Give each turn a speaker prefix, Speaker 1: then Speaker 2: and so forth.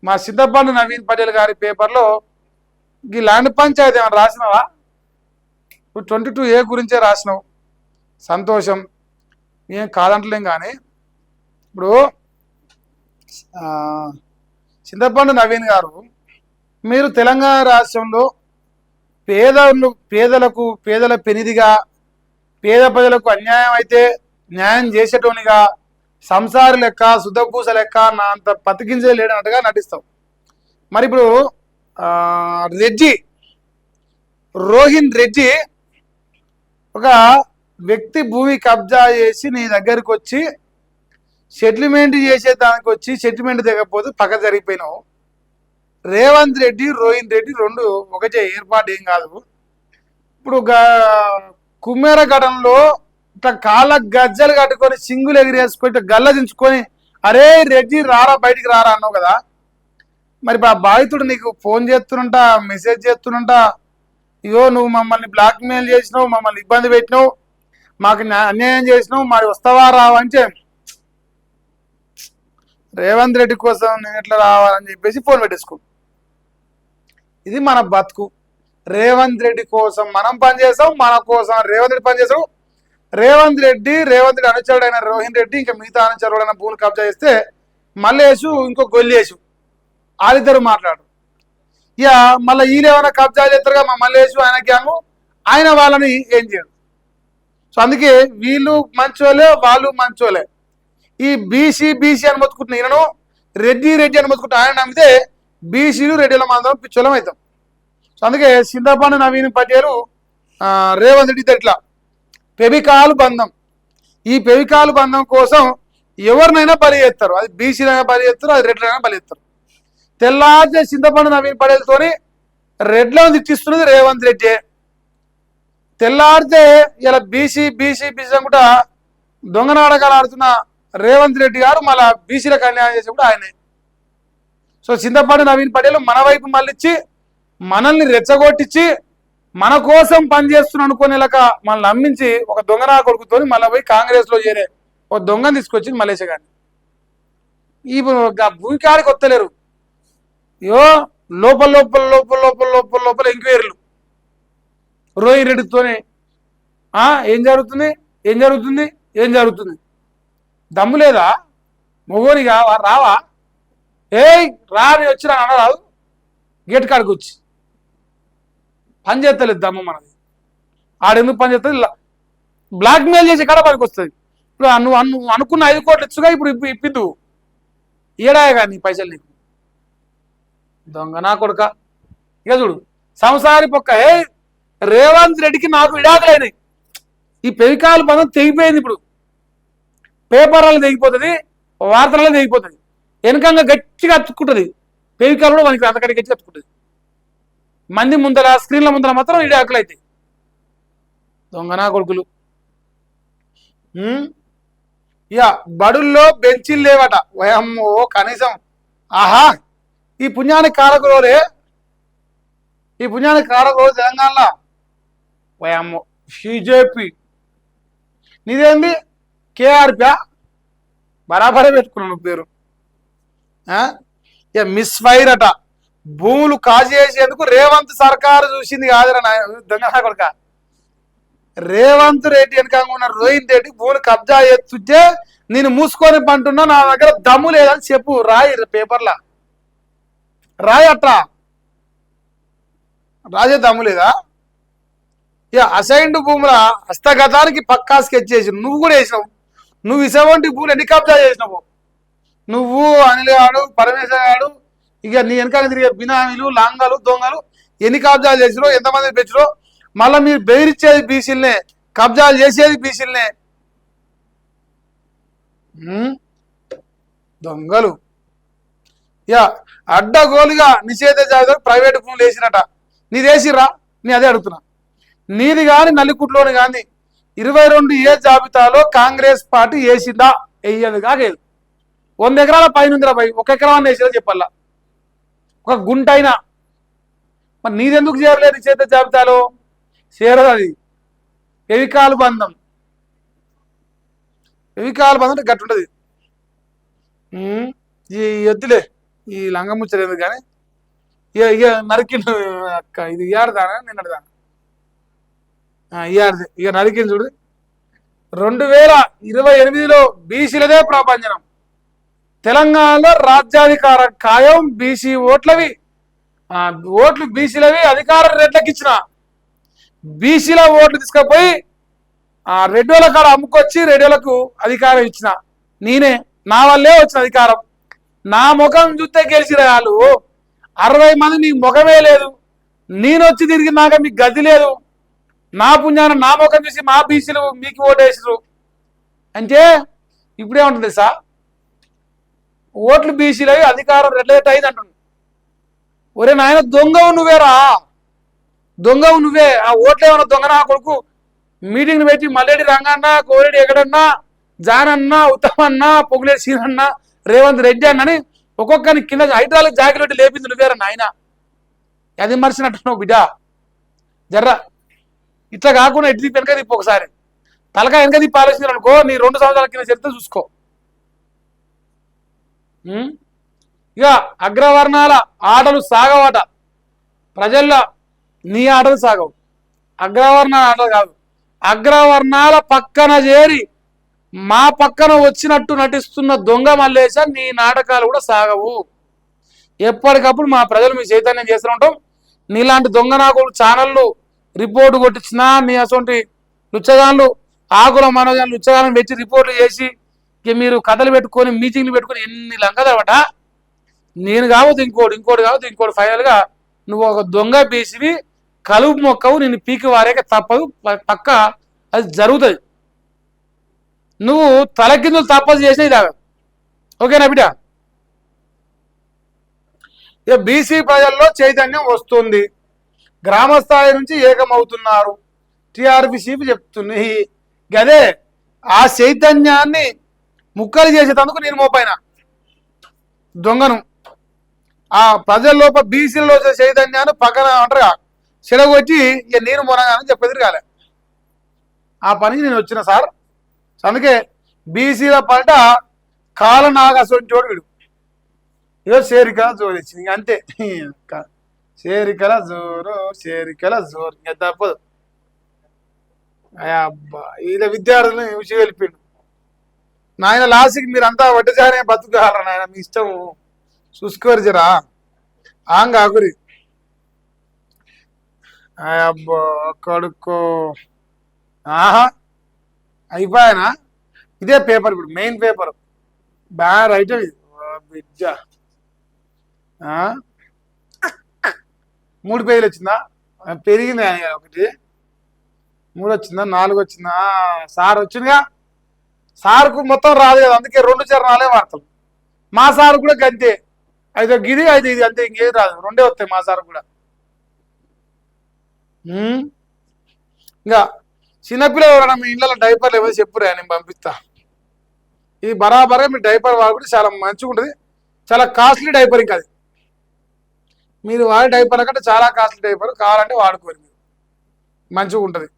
Speaker 1: మా చింతపండు నవీన్ పటేల్ గారి పేపర్లో ఈ ల్యాండ్ పంచాయతీ ఏమైనా రాసినావా? ఇప్పుడు 22A గురించే రాసినావు, సంతోషం, ఏం కాదంటలేం. కానీ ఇప్పుడు చింతపండు నవీన్ గారు, మీరు తెలంగాణ రాష్ట్రంలో పేదల పెనిదిగా, పేద ప్రజలకు అన్యాయం అయితే న్యాయం చేసేటోనిగా, సంసార లెక్క, శుద్ధపూస లెక్క నా అంత పతికించే లేడన్నట్టుగా నటిస్తావు. మరి ఇప్పుడు రోహిన్ రెడ్డి ఒక వ్యక్తి భూమి కబ్జా చేసి నీ దగ్గరికి వచ్చి సెటిల్మెంట్ చేసేదానికి వచ్చి సెటిల్మెంట్ దిగకపోతే పక్క జరిగిపోయినావు. రేవంత్ రెడ్డి, రోహిన్ రెడ్డి రెండు ఒకటే, ఏర్పాటు ఏం కాదు. ఇప్పుడు కుమ్మేరగడంలో ఇట్లా కాళ్ళ గజ్జలు కట్టుకొని సింగులు ఎగిరేసుకొని ఇట్లా గల్ల దించుకొని అరే రెడ్డి రారా బయటికి రారా అన్నావు కదా. మరి ఆ బాధితుడు నీకు ఫోన్ చేస్తున్నంట, మెసేజ్ చేస్తున్నంట, ఇగో నువ్వు మమ్మల్ని బ్లాక్మెయిల్ చేసినావు, మమ్మల్ని ఇబ్బంది పెట్టినావు, మాకు అన్యాయం చేసినావు, మరి వస్తావా రావా అంటే రేవంత్ రెడ్డి కోసం నేను ఎట్లా రావాలని చెప్పేసి ఫోన్ పెట్టేసుకో. ఇది మన బతుకు. రేవంత్ రెడ్డి కోసం మనం పనిచేస్తాం, మన కోసం రేవంత్ రెడ్డి పనిచేస్తాం. రేవంత్ రెడ్డి అనుచరుడైన రోహిన్ రెడ్డి ఇంకా మిగతా అనుచరుడైన భూములు కబ్జా చేస్తే మల్లేసు ఇంకో గొల్లేసు వాళ్ళిద్దరు మాట్లాడు. ఇక మళ్ళీ వీళ్ళు ఏమైనా కబ్జా చేస్తారుగా మా మల్లేసు ఆయన గ్యాంగు, ఆయన వాళ్ళని ఏం చేయడు. సో అందుకే వీళ్ళు మంచోలే, వాళ్ళు మంచోలే. ఈ బీసీ అని మొత్తుకుంటున్నా ఈయనను, రెడ్డి అని మొత్తుకుంటున్నా ఆయన నమ్మితే బీసీలు రెడ్డిల మాత్రం పిచ్చోళం అవుతాం. సో అందుకే చింతపండు నవీన్ పటేల్ రేవంత్ రెడ్డి ఇట్లా పెవికాలు బంధం, ఈ పెవికాలు బంధం కోసం ఎవరినైనా బలి చేస్తారు. అది బీసీలైనా బలి చేస్తారు, అది రెడ్లైనా బలి చేస్తారు. తెల్లారితే చింతపండు నవీన్ పటేల్తోని రెడ్లను తిట్టిస్తున్నది రేవంత్ రెడ్డి. తెల్లారితే ఇలా బీసీ అనుకుంటా దొంగ నాటకాలు ఆడుతున్న రేవంత్ రెడ్డి గారు మళ్ళా బీసీలకు అన్యాయం చేసి కూడా ఆయనే. సో చింతపండు నవీన్ పటేల్ మన వైపు మళ్ళిచ్చి మనల్ని రెచ్చగొట్టించి మన కోసం పనిచేస్తున్న అనుకునేలాక మనల్ని నమ్మించి ఒక దొంగనా కొడుకుతో మళ్ళీ పోయి కాంగ్రెస్లో చేరే ఒక దొంగను తీసుకొచ్చింది మలేషియా గారిని. ఈ భూమికాడికి వస్తలేరు. అయ్యో లోపల ఎంక్వైరీలు రోహిన్ రెడ్డితోనే ఏం జరుగుతుంది దమ్ము లేదా మొగోనిగా రావా? రా అని వచ్చినా అనరాదు, గేట్ కాడికి వచ్చి పని చేస్తలేదు దమ్ము మనది. ఆడెందుకు పని చేస్తుంది? బ్లాక్మెయిల్ చేసి కాడ పనికి వస్తుంది. ఇప్పుడు నువ్వు అనుకున్న 5 కోట్లు ఇచ్చుగా ఇప్పుడు ఇప్పిద్దు ఏడాయగా కానీ పైసలు నీకు దొంగ నా కొడుక. ఇక చూడు సంసారి పొక్క. రేవంత్ రెడ్డికి నాకు విడాకులైనాయి, ఈ పెవికాలు బంధం తెగిపోయింది. ఇప్పుడు పేపర్లలో తెగిపోతుంది, వార్తలలో తెగిపోతుంది, వెనకంగా గట్టిగా అతుక్కుంటుంది. పెవికాలు కూడా మనకి అంతకంటే గట్టిగా అతుక్కుంటుంది. మంది ముందర స్క్రీన్ల ముందర మాత్రం విడాకులు అవుతాయి. దొంగనా కొడుకులు. ఇక బడుల్లో బెంచీలు లేవట. వయమ్మో కనీసం ఆహా ఈ పుణ్యానికి కారకులు తెలంగాణలో వయమ్మో బీజేపీ నీదేంది కేఆర్పీ బరాబరే పెట్టుకున్నాను పేరు. ఇక మిస్ ఫైర్ అట. భూములు కాజేసేందుకు రేవంత్ సర్కారు చూసింది కాదురా దొంగ కొడుక. రేవంత్ రెడ్డి వెనక ఉన్న రోహిన్ రెడ్డి భూములు కబ్జా చేస్తుంటే నేను మూసుకొని పంటున్నా, నా దగ్గర దమ్ము లేదని చెప్పు, రాయి పేపర్లా రాయి. అట్లా రాజే దమ్ము లేదా? ఇక అసైన్డ్ భూముల హస్తగతానికి పక్కా స్కెచ్ చేసి నువ్వు కూడా వేసినావు. నువ్వు ఇసవంటి భూములు ఎన్ని కబ్జా చేసినావు? నువ్వు అనిల్ గాడు, పరమేశ్వర్ గాడు, ఇక నీ వెనకాల తిరిగే బినామీలు, లాంగాలు, దొంగలు ఎన్ని కబ్జాలు చేసిరో, ఎంతమంది పెంచరో. మళ్ళీ మీరు బెదిరించేది బీసీలనే, కబ్జాలు చేసేది బీసీలనే. దొంగలు. ఇక అడ్డగోలుగా నిషేధ జాబితా ప్రైవేటు భూములు వేసినట. నీది వేసిర్రా? నీ అదే అడుగుతున్నా. నీది కానీ నల్లికుట్లోని కానీ 22A జాబితాలో కాంగ్రెస్ పార్టీ వేసిందా? వేయదు కాదు. 100 ఎకరాల పైన ఉందిరా భయ్, 1 ఎకరం వేసిరా చెప్పాలా, ఒక గుంట అయినా. మరి నీదెందుకు చేరలేదు నిషేధ జాబితాలో? చేరదు. అది పెవికాలు బంధం అంటే గట్టుంటది. ఈ వద్దులే, ఈ లంగముచ్చలేదు కానీ ఇక నరికిండు అక్క. ఇది ఇయ్యాడదానా నిన్నటిదానా ఇయ్యాడిది. ఇక నరికింది చూడు. 2028లో బీసీలదే ప్రాపంచనం. తెలంగాణలో రాజ్యాధికారం ఖాయం. బీసీ ఓట్లు బీసీలవి అధికారం రెడ్లకి ఇచ్చిన బీసీల ఓట్లు తీసుకుపోయి రెడ్డిల కాడ అమ్ముకొచ్చి రెడ్డిలకు అధికారం ఇచ్చిన నేనే. నా వల్లే వచ్చిన అధికారం. నా ముఖం చూస్తే గెలిచిన వాళ్ళు 60 మంది నీ ముఖమే లేదు. నేను వచ్చి తిరిగినాక మీకు గది లేదు. నా పుణ్యాన నా ముఖం చూసి మా బీసీలు మీకు ఓటేసారు అంటే ఇప్పుడేముంటుంది సార్? ఓట్లు బీసీలవి అధికారం రెడ్లెట్ అయింది అంటుంది. ఒరే నాయన దొంగవు నువ్వేరా, దొంగవు నువ్వే. ఆ ఓట్లు ఏమన్నా దొంగ నా కొడుకు మీటింగ్ పెట్టి మల్లెడి రంగన్న, కోరెడ్డి ఎక్కడన్నా, జానన్న, ఉత్తమన్న, పొగులేటి సీనన్న, రేవంత్ రెడ్డి అన్నని ఒక్కొక్కరిని కింద హైడ్రాలిక్ జాకెట్ పెట్టి లేపింది నువ్వేరా నాయన. అది మర్చినట్టున్నావు బిడ్డ. జర్రా ఇట్లా కాకుండా ఎటు తిప్పి వెనక తిప్పి ఒకసారి తలకాయ వెనక తిప్పి ఆలోచించారు అనుకో, నీ 2 సంవత్సరాల కింద చరిత్ర చూసుకో. ఇక అగ్రవర్ణాల ఆటలు సాగవట ప్రజల్లో. నీ ఆటలు సాగవు, అగ్రవర్ణాల ఆటలు కాదు. అగ్రవర్ణాల పక్కన చేరి మా పక్కన వచ్చినట్టు నటిస్తున్న దొంగ మల్లేశ నీ నాటకాలు కూడా సాగవు. ఎప్పటికప్పుడు మా ప్రజలు మీ చైతన్యం చేస్తూ ఉంటాం. నీలాంటి దొంగ నాకులు ఛానళ్ళు రిపోర్టు కొట్టించినా నీ అటువంటి లుచ్చగాళ్ళు ఆకుల మనోజాన్ని లుచ్చగాలను పెట్టి రిపోర్ట్లు చేసి ఇక మీరు కథలు పెట్టుకొని మీటింగ్లు పెట్టుకొని ఎన్ని లంకదవట. నేను కావద్దు ఇంకోటి కావద్దు ఇంకోటి. ఫైనల్గా నువ్వు ఒక దొంగ బీసివి, కలుపు మొక్కవు. నేను పీకి వారేక తప్పదు, పక్క అది జరుగుతుంది. నువ్వు తలకిందులు తప్పదు చేసినా ఇది ఓకేనా బిడ్డ? ఇక బీసీ ప్రజల్లో చైతన్యం వస్తుంది. గ్రామ స్థాయి నుంచి ఏకమవుతున్నారు. టీఆర్పీసీ చెప్తున్నాయి. గదే ఆ చైతన్యాన్ని ముక్కలు చేసేటందుకు నేను మోపైన దొంగను. ఆ ప్రజల్లోప బీసీలో చైతన్యాన్ని పక్కన అంటారుగా చెడగొట్టి ఇక నేను మొనగానని చెప్పేది కాలే. ఆ పనికి నేను వచ్చిన సార్. అందుకే బీసీల పంట కాల నాగసొంటోడు వీడు. ఏదో చేరికల జోరు ఇచ్చింది ఇంక అంతే. చేరికల జోరు ఇంకా తప్పదు. అబ్బా ఇలా విద్యార్థులను విషయం వెళ్ళిపోయిండు. నాయన లాస్ట్కి మీరంతా వడ్డజానే బతుకుతారా నాయన, మీ ఇష్టం చూసుకోరు జరా ఆంగాకురి. అబ్బా కడుక్కో. ఆహా అయిపోయానా? ఇదే పేపర్ ఇప్పుడు మెయిన్ పేపర్. బాగా రైట్ బిడ్డ. 3 పేజీలు వచ్చిందా? పెరిగింది 1, 3 వచ్చిందా, 4 వచ్చిందా? సార్ వచ్చిందిగా. సార్కు మొత్తం రాదు కదా, అందుకే 2 చరణాలే వార్తలు. మా సార్ కూడా గంతే. 5 గిది 5 ఇది అంతే, ఇంకేది రాదు. 2 వస్తాయి మా సార్ కూడా. ఇంకా చిన్నపిల్లలు ఎవరైనా మీ ఇళ్ళలో డైపర్లు ఏమైనా చెప్పురా, నేను పంపిస్తా. ఇది బరాబరే మీ డైపర్ వాడుకుంటే చాలా మంచిగా ఉంటుంది. చాలా కాస్ట్లీ డైపర్. ఇంకా అది మీరు వాడే డైపర్ల కంటే చాలా కాస్ట్లీ డైపర్. కావాలంటే వాడుకోరు, మీరు మంచిగా ఉంటుంది.